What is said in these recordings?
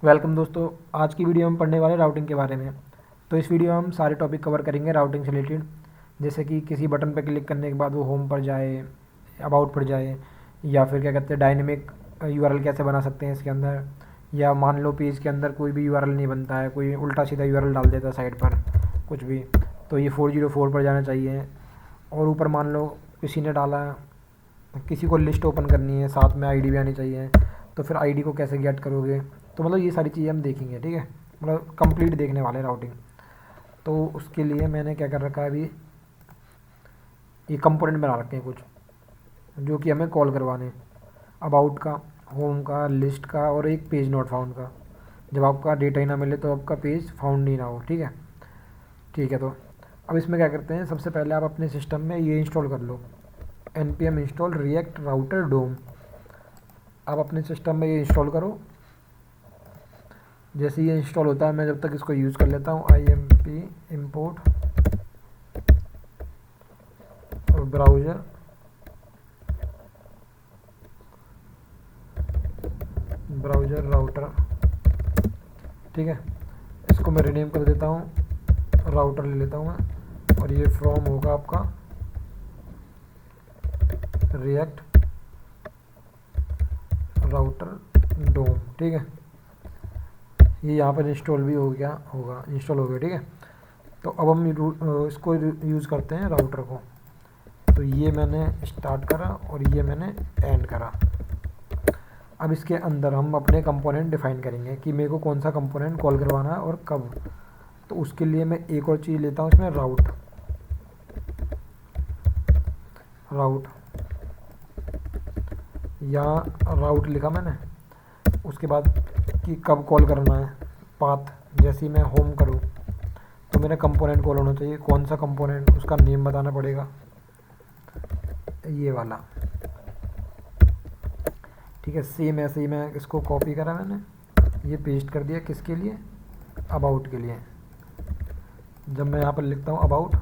Welcome दोस्तों। आज की वीडियो में पढ़ने वाले राउटिंग के बारे में। तो इस वीडियो में हम सारे टॉपिक कवर करेंगे राउटिंग से रिलेटेड, जैसे कि किसी बटन पर क्लिक करने के बाद वो होम पर जाए, अबाउट पर जाए, या फिर क्या कहते हैं डायनेमिक यूआरएल कैसे बना सकते हैं इसके अंदर, या मान लो पेज के अंदर कोई भी यूआरएल नहीं बनता है, कोई उल्टा सीधा यूआरएल डाल देता है साइड पर कुछ भी, तो ये 404 पर जाना चाहिए। और ऊपर मान लो किसी ने डाला, किसी को लिस्ट ओपन करनी है, साथ में आईडी भी आनी चाहिए, तो फिर आईडी को कैसे गेट करोगे। तो मतलब ये सारी चीज़ें हम देखेंगे, ठीक है। मतलब कंप्लीट देखने वाले राउटिंग। तो उसके लिए मैंने क्या कर रखा है, अभी ये कंपोनेंट बना रखे हैं कुछ जो कि हमें कॉल करवाने, अबाउट का, होम का, लिस्ट का, और एक पेज नॉट फाउंड का। जब आपका डेटा ही ना मिले तो आपका पेज फाउंड ही ना हो, ठीक है। ठीक है, तो अब इसमें क्या करते हैं, सबसे पहले आप अपने सिस्टम में ये इंस्टॉल कर लो, npm इंस्टॉल रिएक्ट राउटर डोम। आप अपने सिस्टम में ये इंस्टॉल करो। जैसे ये इंस्टॉल होता है मैं जब तक इसको यूज़ कर लेता हूँ, imp import और ब्राउज़र राउटर, ठीक है। इसको मैं रीनेम कर देता हूँ, राउटर ले लेता हूँ मैं, और ये फ्रॉम होगा आपका रिएक्ट राउटर डोम, ठीक है। ये यहाँ पर इंस्टॉल भी हो गया होगा, इंस्टॉल हो गया, ठीक है। तो अब हम इसको यूज़ करते हैं राउटर को। तो ये मैंने स्टार्ट करा और ये मैंने एंड करा। अब इसके अंदर हम अपने कंपोनेंट डिफाइन करेंगे कि मेरे को कौन सा कंपोनेंट कॉल करवाना है और कब। तो उसके लिए मैं एक और चीज़ लेता हूँ इसमें, राउट यहाँ राउट लिखा मैंने। उसके बाद कि कब कॉल करना है, पाथ। जैसे ही मैं होम करूँ तो मेरा कंपोनेंट कॉल होना चाहिए, कौन सा कंपोनेंट, उसका नेम बताना पड़ेगा, ये वाला, ठीक है। सेम ऐसे ही मैं इसको कॉपी करा मैंने, ये पेस्ट कर दिया, किसके लिए, अबाउट के लिए। जब मैं यहाँ पर लिखता हूँ अबाउट,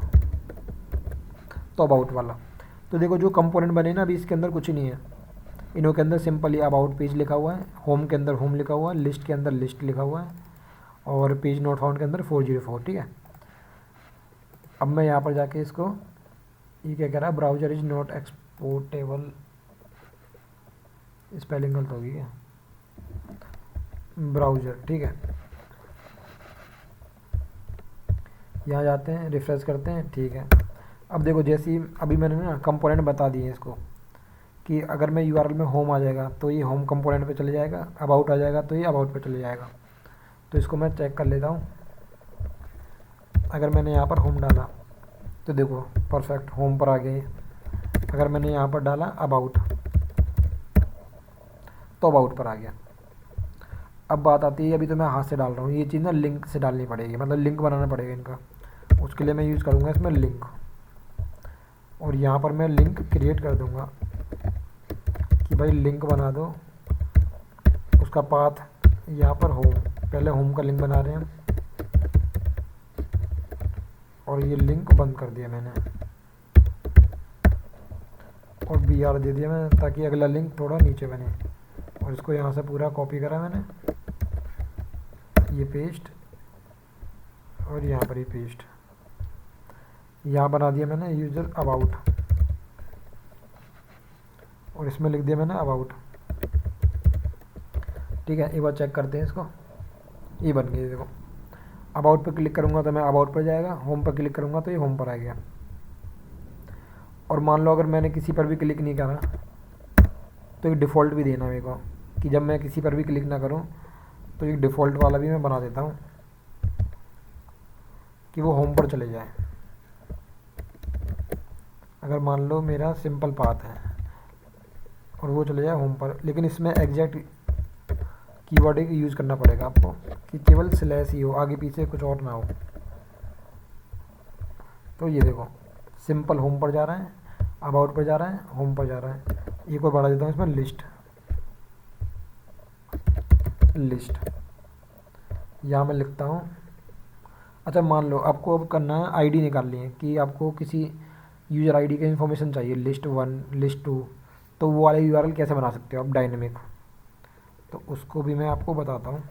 तो अबाउट वाला, तो देखो जो कंपोनेंट बने ना, अभी इसके अंदर कुछ नहीं है। इनों के अंदर सिंपल ही अबाउट पेज लिखा हुआ है, होम के अंदर होम लिखा हुआ है, लिस्ट के अंदर लिस्ट लिखा हुआ है, और पेज नॉट फाउंड के अंदर 404, ठीक है। अब मैं यहाँ पर जाके इसको, ये क्या कह रहा है, browser is not exportable, spelling गलत होगी क्या, ब्राउज़र, ठीक है। यहाँ जाते हैं, रिफ्रेश करते हैं, ठीक है। अब देखो जैसे ही अभी मैंने ना कंपोनेंट बता दिए इसको कि अगर मैं यूआरएल में होम आ जाएगा तो ये होम कंपोनेंट पे चले जाएगा, अबाउट आ जाएगा तो ये अबाउट पे चले जाएगा। तो इसको मैं चेक कर लेता हूँ। अगर मैंने यहाँ पर होम डाला तो देखो परफेक्ट होम पर आ गए। अगर मैंने यहाँ पर डाला अबाउट तो अबाउट पर आ गया। अब बात आती है, अभी तो मैं हाथ से डाल रहा हूँ, ये चीज़ ना लिंक से डालनी पड़ेगी, मतलब लिंक बनाना पड़ेगा इनका। उसके लिए मैं यूज़ करूँगा इसमें लिंक, और यहाँ पर मैं लिंक क्रिएट कर दूँगा कि भाई लिंक बना दो, उसका पाथ यहाँ पर होम, पहले होम का लिंक बना रहे हैं, और ये लिंक बंद कर दिया मैंने, और BR दे दिया मैंने ताकि अगला लिंक थोड़ा नीचे बने। और इसको यहाँ से पूरा कॉपी करा मैंने, ये पेस्ट, और यहाँ पर ही पेस्ट, यहाँ बना दिया मैंने यूज़र अबाउट, और इसमें लिख दिया मैंने अबाउट, ठीक है। एक बार चेक करते हैं इसको, ये बन गई, देखो अबाउट पर क्लिक करूँगा तो मैं अबाउट पर जाएगा, होम पर क्लिक करूँगा तो ये होम पर आ गया। और मान लो अगर मैंने किसी पर भी क्लिक नहीं करा तो एक डिफ़ॉल्ट भी देना मेरे को, कि जब मैं किसी पर भी क्लिक ना करूँ तो एक डिफ़ॉल्ट वाला भी मैं बना देता हूँ कि वो होम पर चले जाए। अगर मान लो मेरा सिंपल पाथ है और वो चले जाए होम पर, लेकिन इसमें एग्जैक्ट कीवर्ड एक यूज़ करना पड़ेगा आपको कि केवल स्लैश ही हो, आगे पीछे कुछ और ना हो। तो ये देखो सिंपल होम पर जा रहा है, अबाउट पर जा रहा है, होम पर जा रहा है। एक और बढ़ा देता हूँ इसमें, लिस्ट यहाँ मैं लिखता हूँ। अच्छा मान लो आपको अब करना है, आईडी निकालनी है कि आपको किसी यूज़र आईडी का इन्फॉर्मेशन चाहिए, लिस्ट 1 लिस्ट 2, तो वो वाले यूआरएल कैसे बना सकते हो आप डायनेमिक। तो उसको भी मैं आपको बताता हूँ।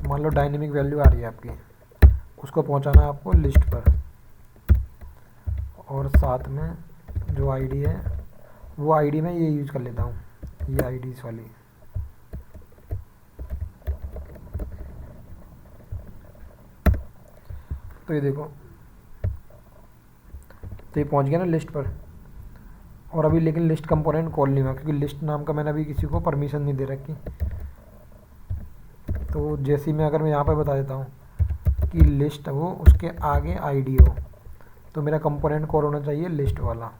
मान लो डायनेमिक वैल्यू आ रही है आपकी, उसको पहुंचाना है आपको लिस्ट पर, और साथ में जो आईडी है वो आईडी मैं ये यूज़ कर लेता हूँ, ये आईडी इस वाली। तो ये देखो, तो ये पहुँच गया ना लिस्ट पर। और अभी लेकिन लिस्ट कंपोनेंट कॉल नहीं हुआ, क्योंकि लिस्ट नाम का मैंने अभी किसी को परमिशन नहीं दे रखी। तो जैसे ही मैं अगर मैं यहाँ पर बता देता हूँ कि लिस्ट हो, उसके आगे आईडी हो, तो मेरा कंपोनेंट कॉल होना चाहिए लिस्ट वाला।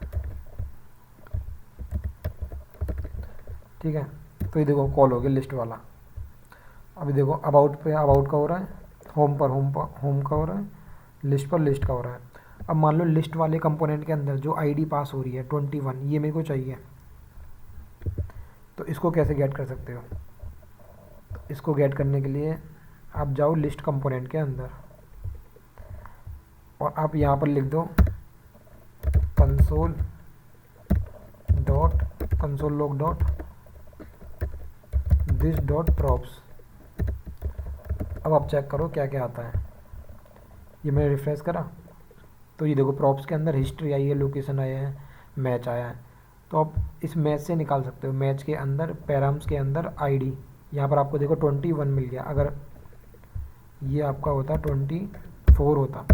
ठीक है, तो ये देखो कॉल हो गया लिस्ट वाला। अभी देखो अबाउट पे अबाउट का हो रहा है, होम पर होम का हो रहा है, लिस्ट पर लिस्ट का हो रहा है। अब मान लो लिस्ट वाले कंपोनेंट के अंदर जो आईडी पास हो रही है 21, ये मेरे को चाहिए। तो इसको कैसे गेट कर सकते हो? तो इसको गेट करने के लिए आप जाओ लिस्ट कंपोनेंट के अंदर, और आप यहाँ पर लिख दो console log dot this dot props. अब आप चेक करो क्या क्या आता है। ये मैंने रिफ्रेश करा, तो ये देखो प्रॉप्स के अंदर हिस्ट्री आई है, लोकेशन आया है, मैच आया है। तो आप इस मैच से निकाल सकते हो, मैच के अंदर पैराम्स के अंदर आईडी। यहाँ पर आपको देखो 21 मिल गया। अगर ये आपका होता 24 होता,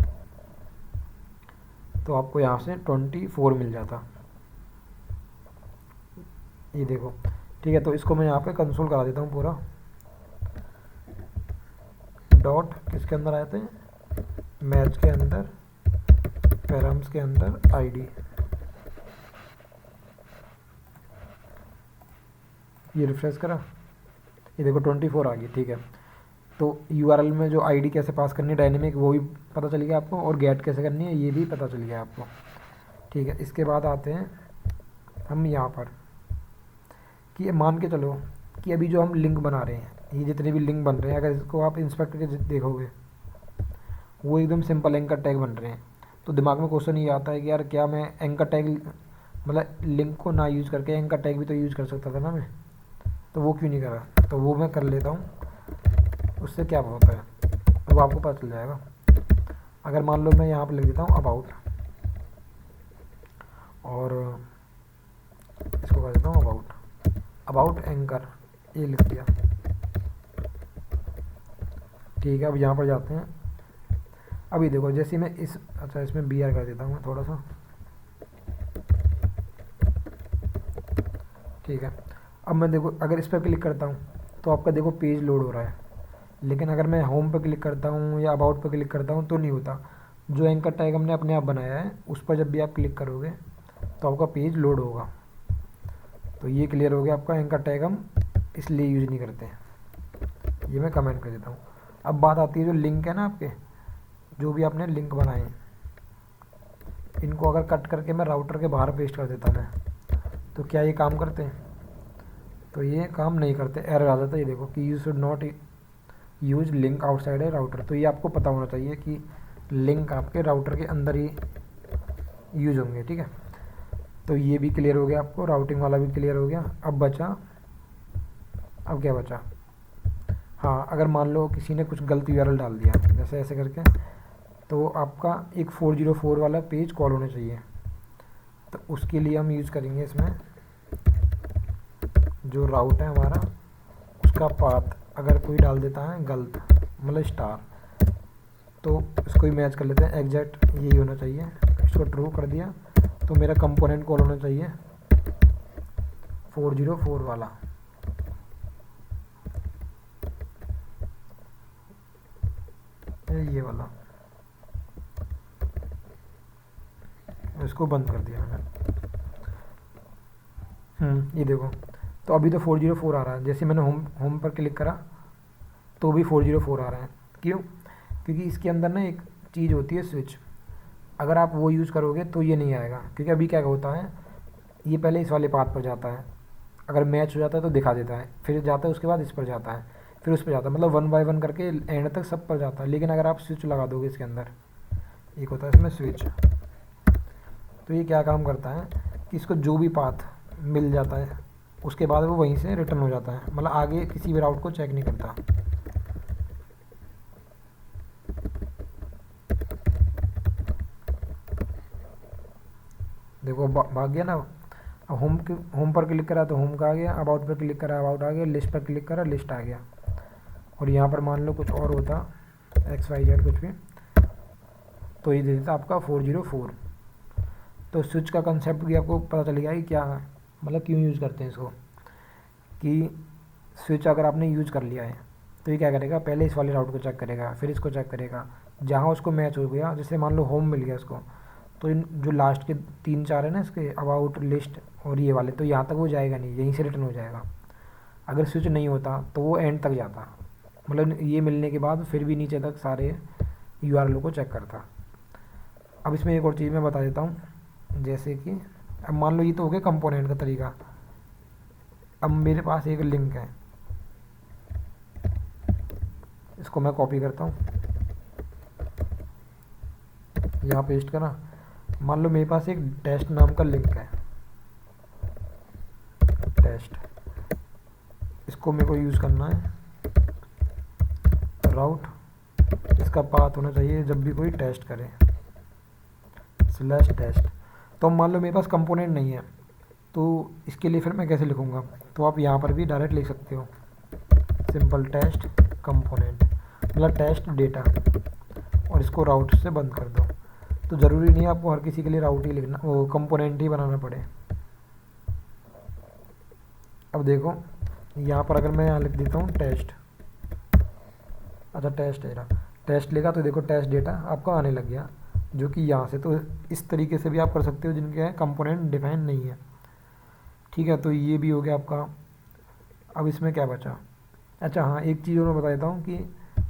तो आपको यहाँ से 24 मिल जाता। ये देखो, ठीक है। तो इसको मैं यहाँ पे कंसोल करा देता हूँ पूरा। डॉट किसके अंदर आए थे? मैच के अंदर, पैराम्स के अंदर आईडी। ये रिफ्रेश करा, ये देखो 24 आ गई। ठीक है, तो यूआरएल में जो आईडी कैसे पास करनी है डायनेमिक, वो भी पता चल गया आपको, और गेट कैसे करनी है ये भी पता चल गया आपको। ठीक है, इसके बाद आते हैं हम यहाँ पर कि मान के चलो कि अभी जो हम लिंक बना रहे हैं, ये जितने भी लिंक बन रहे हैं, अगर इसको आप इंस्पेक्ट करके देखोगे वो एकदम सिंपल एंकर टैग बन रहे हैं। तो दिमाग में क्वेश्चन ये आता है कि यार क्या मैं एंकर टैग मतलब लिंक को ना यूज़ करके एंकर टैग भी तो यूज़ कर सकता था ना मैं, तो वो क्यों नहीं करा? तो वो मैं कर लेता हूँ। उससे क्या होता है वो आपको पता चल जाएगा। अगर मान लो मैं यहाँ पर लिख देता हूँ अबाउट, और इसको कर देता हूँ अबाउट एंकर, ये लिख दिया। ठीक है, अब यहाँ पर जाते हैं। अभी देखो जैसे मैं इसमें बी आर कर देता हूँ मैं थोड़ा सा। ठीक है, अब मैं देखो अगर इस पर क्लिक करता हूँ तो आपका देखो पेज लोड हो रहा है, लेकिन अगर मैं होम पर क्लिक करता हूँ या अबाउट पर क्लिक करता हूँ तो नहीं होता। जो एंकर टैग हमने अपने आप बनाया है उस पर जब भी आप क्लिक करोगे तो आपका पेज लोड होगा। तो ये क्लियर हो गया आपका, एंकर टैग हम इसलिए यूज़ नहीं करते हैं। ये मैं कमेंट कर देता हूँ। अब बात आती है जो लिंक है ना आपके, जो भी आपने लिंक बनाए हैं, इनको अगर कट करके मैं राउटर के बाहर पेस्ट कर देता मैं, तो क्या ये काम करते हैं? तो ये काम नहीं करते, एरर आ जाता है। ये देखो कि you should not use link outside A router. तो ये आपको पता होना चाहिए कि लिंक आपके राउटर के अंदर ही यूज होंगे। ठीक है, तो ये भी क्लियर हो गया आपको, राउटिंग वाला भी क्लियर हो गया। अब क्या बचा? हाँ, अगर मान लो किसी ने कुछ गलत यूआरएल डाल दिया जैसे ऐसे करके, तो आपका एक 404 वाला पेज कॉल होना चाहिए। तो उसके लिए हम यूज़ करेंगे इसमें जो राउट है हमारा, उसका पाथ अगर कोई डाल देता है गलत मतलब स्टार, तो इसको ही मैच कर लेते हैं। एग्जैक्ट यही होना चाहिए। इसको ट्रू कर दिया तो मेरा कंपोनेंट कॉल होना चाहिए 404 वाला। ये वाला, इसको बंद कर दिया मैंने। ये देखो, तो अभी तो 404 आ रहा है। जैसे मैंने होम पर क्लिक करा तो भी 404 आ रहा है। क्यों? क्योंकि इसके अंदर ना एक चीज़ होती है स्विच, अगर आप वो यूज़ करोगे तो ये नहीं आएगा। क्योंकि अभी क्या होता है, ये पहले इस वाले पाथ पर जाता है, अगर मैच हो जाता है तो दिखा देता है, फिर जाता है उसके बाद इस पर जाता है, फिर उस पर जाता है, मतलब 1 बाय 1 करके एंड तक सब पर जाता है। लेकिन अगर आप स्विच लगा दोगे इसके अंदर, एक होता है इसमें स्विच, तो ये क्या काम करता है कि इसको जो भी पाथ मिल जाता है उसके बाद वो वहीं से रिटर्न हो जाता है, मतलब आगे किसी भी राउट को चेक नहीं करता। देखो भाग गया ना। अब होम पर क्लिक करा तो होम का आ गया, अबाउट पर क्लिक करा अबाउट आ गया, लिस्ट पर क्लिक करा लिस्ट आ गया। और यहाँ पर मान लो कुछ और होता XYZ कुछ भी, तो ये दे देता आपका 404। तो स्विच का कंसेप्ट भी आपको पता चल गया कि क्या है, मतलब क्यों यूज़ करते हैं इसको। कि स्विच अगर आपने यूज़ कर लिया है तो ये क्या करेगा, पहले इस वाले राउट को चेक करेगा, फिर इसको चेक करेगा, जहाँ उसको मैच हो गया, जैसे मान लो होम मिल गया उसको, तो इन जो लास्ट के 3-4 है ना इसके, अबाउट, लिस्ट और ये वाले, तो यहाँ तक वो जाएगा नहीं, यहीं से रिटर्न हो जाएगा। अगर स्विच नहीं होता तो वो एंड तक जाता, मतलब ये मिलने के बाद फिर भी नीचे तक सारे URL को चेक करता। अब इसमें एक और चीज़ मैं बता देता हूँ, जैसे कि अब मान लो ये तो हो गया कंपोनेंट का तरीका। अब मेरे पास एक लिंक है, इसको मैं कॉपी करता हूँ, यहाँ पेस्ट करा। मान लो मेरे पास एक टेस्ट नाम का लिंक है, टेस्ट, इसको मेरे को यूज़ करना है राउट, इसका पाथ होना चाहिए जब भी कोई टेस्ट करे /टेस्ट। तो मान लो मेरे पास कंपोनेंट नहीं है, तो इसके लिए फिर मैं कैसे लिखूँगा, तो आप यहाँ पर भी डायरेक्ट लिख सकते हो, सिंपल टेस्ट कंपोनेंट, मतलब टेस्ट डेटा, और इसको राउट से बंद कर दो। तो ज़रूरी नहीं है आपको हर किसी के लिए राउट ही लिखना, वो कंपोनेंट ही बनाना पड़े। अब देखो यहाँ पर अगर मैं यहाँ लिख देता हूँ टेस्ट, अच्छा टेस्ट डेटा, टेस्ट लेगा तो देखो टेस्ट डेटा आपका आने लग गया, जो कि यहाँ से। तो इस तरीके से भी आप कर सकते हो जिनके कंपोनेंट डिफाइन नहीं है। ठीक है, तो ये भी हो गया आपका। अब इसमें क्या बचा, अच्छा हाँ, एक चीज़ और मैं बता देता हूँ कि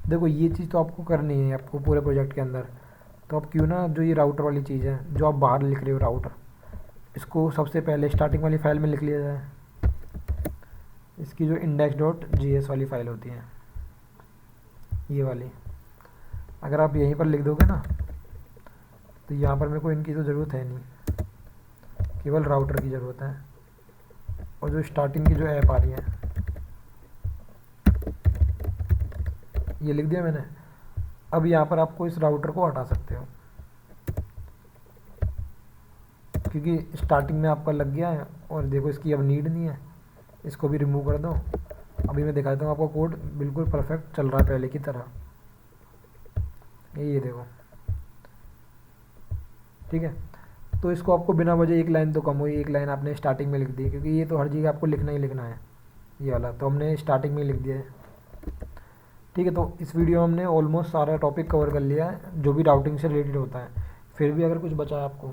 देखो ये चीज़ तो आपको करनी है आपको पूरे प्रोजेक्ट के अंदर। तो आप क्यों ना जो ये राउटर वाली चीज़ है जो आप बाहर लिख रहे हो राउटर, इसको सबसे पहले स्टार्टिंग वाली फाइल में लिख लिया जाए। इसकी जो index.js वाली फाइल होती है ये वाली, अगर आप यहीं पर लिख दोगे ना, तो यहाँ पर मेरे को इनकी तो ज़रूरत है नहीं, केवल राउटर की ज़रूरत है। और जो स्टार्टिंग की जो ऐप आ रही है ये लिख दिया मैंने। अब यहाँ पर आपको इस राउटर को हटा सकते हो, क्योंकि स्टार्टिंग में आपका लग गया है और देखो इसकी अब नीड नहीं है, इसको भी रिमूव कर दो। अभी मैं दिखाता हूँ आपको, कोड बिल्कुल परफेक्ट चल रहा है पहले की तरह, ये देखो। ठीक है, तो इसको आपको बिना वजह एक लाइन तो कम हुई, एक लाइन आपने स्टार्टिंग में लिख दी, क्योंकि ये तो हर जगह आपको लिखना ही लिखना है ये वाला, तो हमने स्टार्टिंग में लिख दिया है। ठीक है, तो इस वीडियो में हमने ऑलमोस्ट सारा टॉपिक कवर कर लिया है जो भी राउटिंग से रिलेटेड होता है। फिर भी अगर कुछ बचा है आपको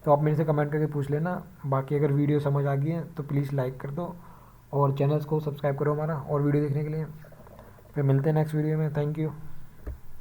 तो आप मेरे से कमेंट करके पूछ लेना। बाकी अगर वीडियो समझ आ गई है तो प्लीज़ लाइक कर दो और चैनल्स को सब्सक्राइब करो हमारा, और वीडियो देखने के लिए। फिर मिलते हैं नेक्स्ट वीडियो में। Thank you.